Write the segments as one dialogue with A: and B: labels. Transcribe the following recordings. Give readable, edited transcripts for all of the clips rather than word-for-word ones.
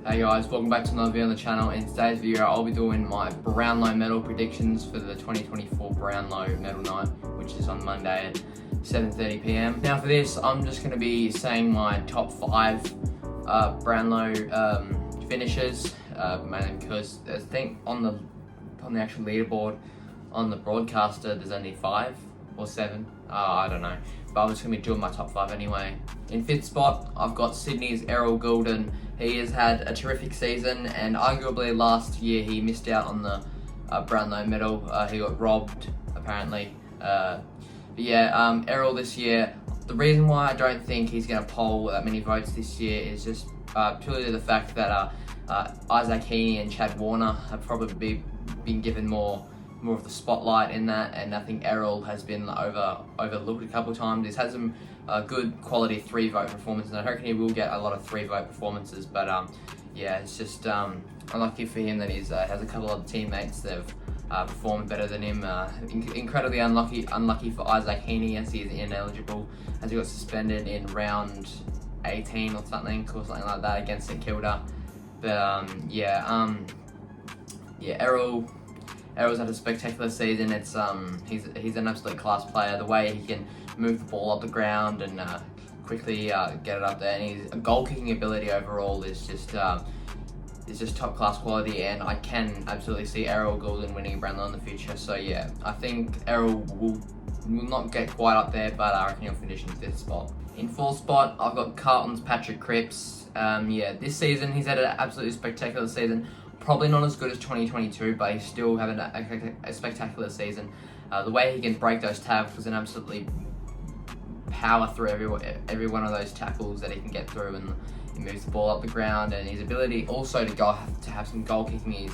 A: Hey guys, welcome back to another video on the channel. In today's video, I'll be doing my Brownlow medal predictions for the 2024 Brownlow medal night, which is on Monday at 7:30 PM. Now for this, I'm just going to be saying my top 5 Brownlow finishes, mainly because I think on the actual leaderboard, on the broadcaster, there's only 5 or 7, I don't know, but I'm just going to be doing my top 5 anyway. In 5th spot, I've got Sydney's Errol Goulden. He has had a terrific season, and arguably last year he missed out on the Brownlow medal. He got robbed, apparently. Errol this year, the reason why I don't think he's going to poll that many votes this year is just purely the fact that Isaac Heaney and Chad Warner have probably been given more of the spotlight in that, and I think Errol has been overlooked a couple of times. He's had some good quality 3-vote performances, and I reckon he will get a lot of 3-vote performances, but it's just unlucky for him that he has a couple of teammates that have performed better than him. Incredibly unlucky for Isaac Heaney, as he is ineligible, as he got suspended in round 18 or something like that against St Kilda. But Errol's had a spectacular season. It's he's an absolute class player. The way he can move the ball up the ground and quickly get it up there, and his goal kicking ability overall is just top class quality. And I can absolutely see Errol Goulden winning Brownlow in the future. So yeah, I think Errol will not get quite up there, but I reckon he'll finish in 5th spot. In 4th spot, I've got Carlton's Patrick Cripps. This season he's had an absolutely spectacular season. Probably not as good as 2022, but he's still having a spectacular season. The way he can break those tackles and absolutely power through every one of those tackles that he can get through, and he moves the ball up the ground, and his ability also to have some goal kicking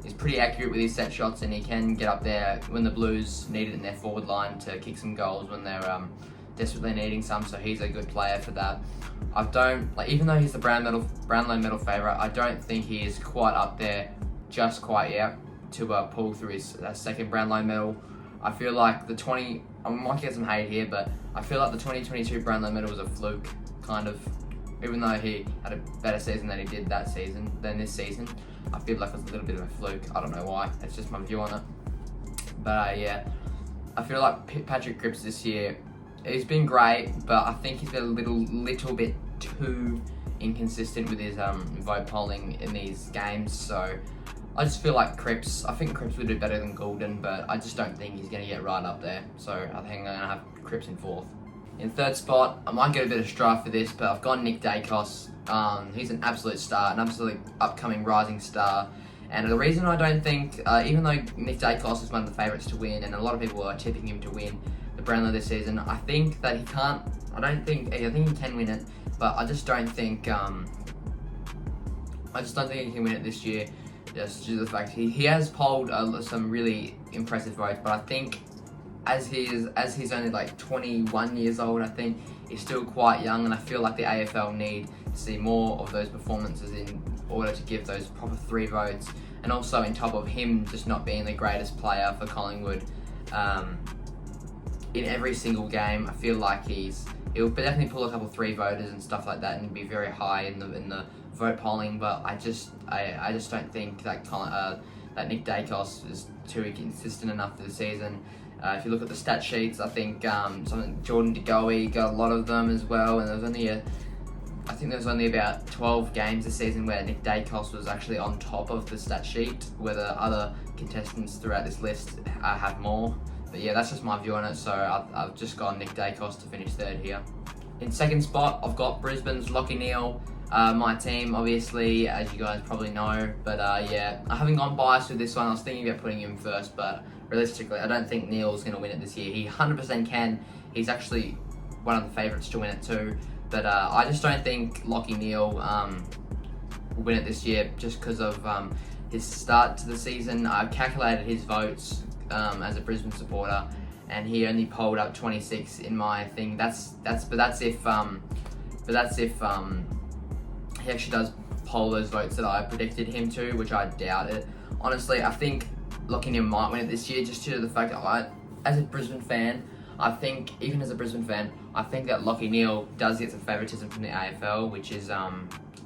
A: is pretty accurate with his set shots, and he can get up there when the Blues need it in their forward line to kick some goals when they're desperately needing some. So he's a good player for that. Even though he's the Brownlow medal favourite, I don't think he is quite up there just quite yet to pull through his second Brownlow medal. I feel like I might get some hate here, but I feel like the 2022 Brownlow medal was a fluke, kind of. Even though he had a better season than he did than this season, I feel like it was a little bit of a fluke. I don't know why. That's just my view on it. But I feel like Patrick Cripps this year, he's been great, but I think he's been a little bit too inconsistent with his vote polling in these games. So I just feel like I think Cripps would do better than Goulden, but I just don't think he's going to get right up there. So I think I'm going to have Cripps in 4th. In 3rd spot, I might get a bit of strife for this, but I've gone Nick Daicos. He's an absolute star, an absolute upcoming rising star. And the reason I don't think, even though Nick Daicos is one of the favourites to win, and a lot of people are tipping him to win the Brownlow this season, I think that he can't. I think he can win it, but I just don't think. He can win it this year, just due to the fact he has polled some really impressive votes. But I think as he's only like 21 years old, I think he's still quite young, and I feel like the AFL need to see more of those performances in order to give those proper 3 votes. And also, on top of him just not being the greatest player for Collingwood in every single game, I feel like he'll definitely pull a couple 3 voters and stuff like that, and be very high in the vote polling. But I just don't think that Nick Daicos is too consistent enough for the season. If you look at the stat sheets, I think Jordan De Goey got a lot of them as well, and I think there was only about 12 games this season where Nick Daicos was actually on top of the stat sheet, where the other contestants throughout this list have more. But yeah, that's just my view on it, so I've just gone Nick Daicos to finish 3rd here. In 2nd spot, I've got Brisbane's Lachie Neale. My team, obviously, as you guys probably know, but I haven't gone biased with this one. I was thinking about putting him first, but realistically, I don't think Neale's going to win it this year. He 100% can. He's actually one of the favourites to win it too, but I just don't think Lachie Neale will win it this year, just because of his start to the season. I calculated his votes as a Brisbane supporter, and he only polled up 26 in my thing. That's if he actually does poll those votes that I predicted him to, which I doubt it. Honestly, I think Lachie Neale might win it this year, just due to the fact that as a Brisbane fan, I think that Lachie Neale does get some favouritism from the AFL, which is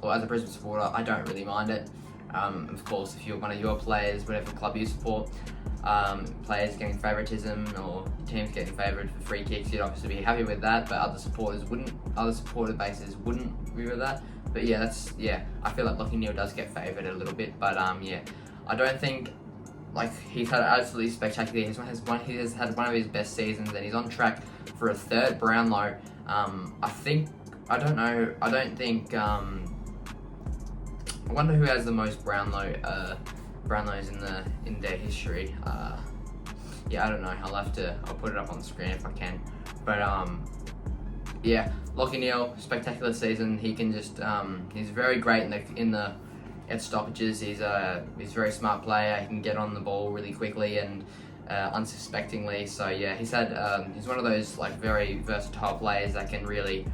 A: or as a Brisbane supporter, I don't really mind it. Of course, if you're one of your players, whatever club you support, players getting favouritism or teams getting favoured for free kicks, you'd obviously be happy with that, but other supporter bases wouldn't agree with that. But yeah, I feel like Lachie Neale does get favoured a little bit, but yeah, I don't think, like, he's had absolutely spectacular. He has had one of his best seasons, and he's on track for a third Brownlow. I wonder who has the most Brownlows in their history. Yeah, I don't know. I'll put it up on the screen if I can. But yeah, Lachie Neale, spectacular season. He can just he's very great at stoppages. He's a very smart player. He can get on the ball really quickly and unsuspectingly. So yeah, he's one of those like very versatile players that can really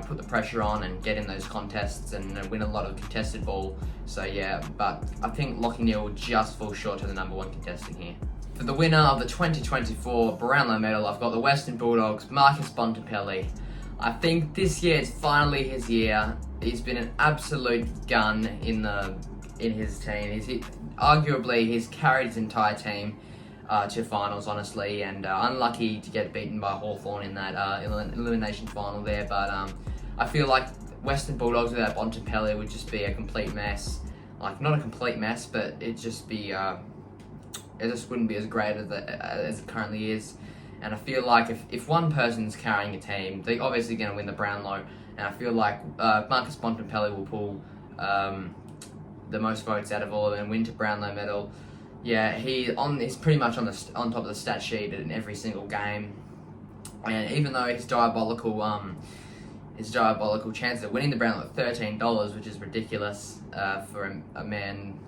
A: put the pressure on and get in those contests and win a lot of contested ball. So yeah, but I think Lachie Neale will just fall short to the number 1 contestant here. For the winner of the 2024 Brownlow medal, I've got the Western Bulldogs, Marcus Bontempelli. I think this year is finally his year. He's been an absolute gun in his team. Arguably he's carried his entire team to finals, honestly, and unlucky to get beaten by Hawthorn in that elimination final there. But I feel like Western Bulldogs without Bontempelli would just be a complete mess. Like, not a complete mess, but it just wouldn't be as great as it currently is. And I feel like if one person's carrying a team, they're obviously going to win the Brownlow. And I feel like Marcus Bontempelli will pull the most votes out of all of them and win to Brownlow medal. Yeah, he's pretty much on top of the stat sheet in every single game. And even though his diabolical chances of winning the Brownlow at $13, which is ridiculous for a man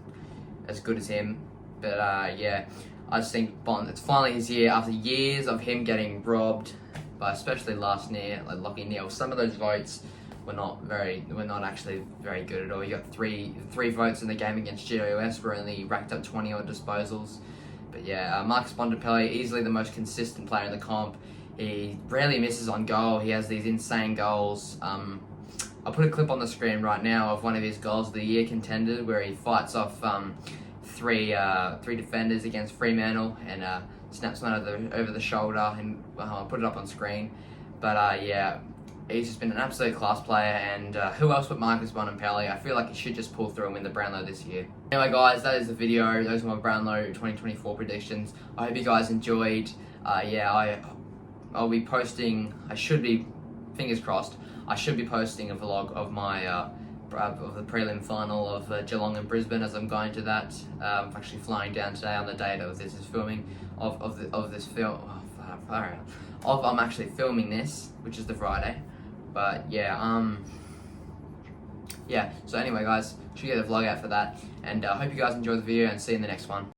A: as good as him. But yeah, I just think it's finally his year after years of him getting robbed, but especially last year, like Lachie Neale. Some of those votes were not actually very good at all. You got three votes in the game against GWS, where only racked up 20 odd disposals. But yeah, Marcus Bontempelli, easily the most consistent player in the comp. He rarely misses on goal. He has these insane goals. I'll put a clip on the screen right now of one of his goals of the year contended, where he fights off three defenders against Fremantle and snaps one over the shoulder, and I'll put it up on screen. But yeah, he's just been an absolute class player, and who else but Marcus Bontempelli? I feel like he should just pull through and win the Brownlow this year. Anyway guys, that is the video. Those are my Brownlow 2024 predictions. I hope you guys enjoyed. Yeah, I'll be posting, fingers crossed, I should be posting a vlog of my of the prelim final of Geelong and Brisbane, as I'm going to that. I'm actually flying down today on the date of this is filming of this film. I'm actually filming this, which is the Friday. But yeah, yeah. So anyway, guys, should get a vlog out for that, and I hope you guys enjoy the video and see you in the next one.